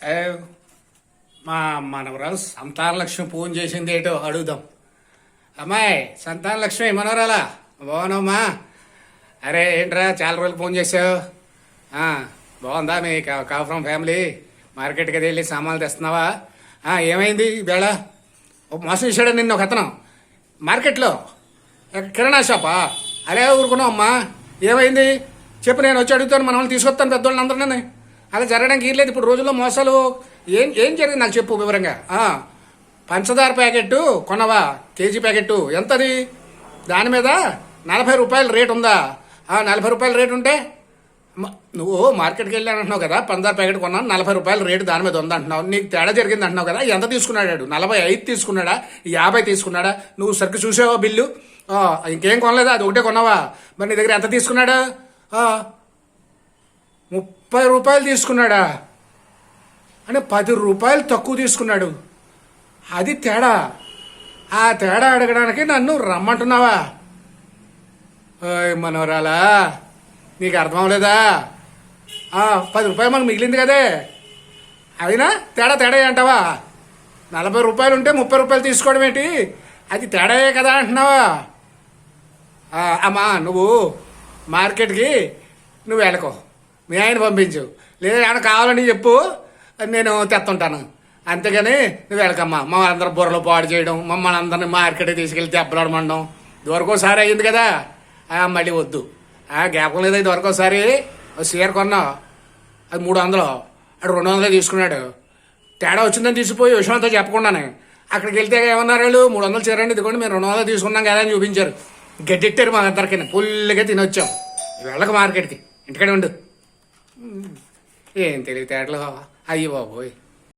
ఏ, మా మనవరాలు సంతానలక్ష్మి ఫోన్ చేసింది ఏటో అడుగుదాం. అమ్మాయి సంతానలక్ష్మి మనవరాలా బాగున్నామ్మా? అరే ఏంట్రా చాలా రోజులు ఫోన్ చేసావు? బాగుందా మీ కాపురం ఫ్యామిలీ? మార్కెట్కి అది వెళ్ళి సామాన్లు తెస్తున్నావా? ఏమైంది వేళ? మోసం చేశాడు నిన్న ఒక అతను మార్కెట్లో, కిరాణా షాపా? అరే ఊరుకున్నావు అమ్మా, ఏమైంది చెప్పు, నేను వచ్చి అడుగుతాను, మన వాళ్ళు తీసుకొస్తాను పెద్దవాళ్ళని అందరినీ. అలా జరగడానికి ఏం లేదు ఇప్పుడు రోజుల్లో మోసాలు. ఏం ఏం జరిగింది నాకు చెప్పు వివరంగా. పంచదార ప్యాకెట్టు కొనవా? కేజీ ప్యాకెట్టు ఎంతది? దాని మీద 40 రూపాయల రేటు ఉందా? 40 రూపాయల రేటు ఉంటే నువ్వు మార్కెట్కి వెళ్ళి అంటున్నావు కదా, పంచదార ప్యాకెట్ కొన్నాను 40 రూపాయల రేటు దాని మీద ఉంది అంటున్నావు. నీకు తేడా జరిగింది అంటున్నావు కదా, ఎంత తీసుకున్నాడు? 45 తీసుకున్నాడా? 50 తీసుకున్నాడా? నువ్వు సరికి చూసావా బిల్లు? ఇంకేం కొనలేదా? అది ఒకటే కొన్నావా? మరి నీ దగ్గర ఎంత తీసుకున్నాడా? 30 రూపాయలు తీసుకున్నాడా? అంటే 10 రూపాయలు తక్కువ తీసుకున్నాడు. అది తేడా. ఆ తేడా అడగడానికి నన్ను రమ్మంటున్నావా? మనవరాలా, నీకు అర్థం అవ్వలేదా? 10 రూపాయలు మనకు మిగిలింది కదే, అయినా తేడా తేడా అంటావా? 40 రూపాయలు ఉంటే 30 రూపాయలు తీసుకోవడం ఏంటి? అది తేడాయే కదా అంటున్నావా? అమ్మా నువ్వు మార్కెట్కి నువ్వు వెళ్ళకో, మీ ఆయన పంపించు, లేదా ఏమైనా కావాలని చెప్పు, నేను తెస్తుంటాను. అంతేగాని నువ్వు వెళ్ళకమ్మా. మమ్మల్ని అందరూ బుర్రలో పాడు చేయడం, మమ్మల్ని అందరినీ మార్కెట్కి తీసుకెళ్తే దెబ్బలాడమండం ఇదివరకోసారి అయ్యింది కదా, మళ్ళీ వద్దు. జ్ఞాపకం లేదా? ఇదివరకోసారి చీర కొన్నావు, అది 300, అటు 200 తీసుకున్నాడు. తేడా వచ్చిందని తీసిపోయి విషయం అంతా చెప్పకుండానే అక్కడికి వెళ్తే ఏమన్నారు వాళ్ళు? 300 చీర అండి, ఇదిగోండి మేము 200 తీసుకున్నాం కదా అని చూపించారు. గడ్డెట్టారు మా అందరికీ, ఫుల్గా తినొచ్చాం. వెళ్ళక మార్కెట్కి, ఇంటికాడే ఉండు. ఏం తెలివితేటలు అయ్యి బాబోయ్.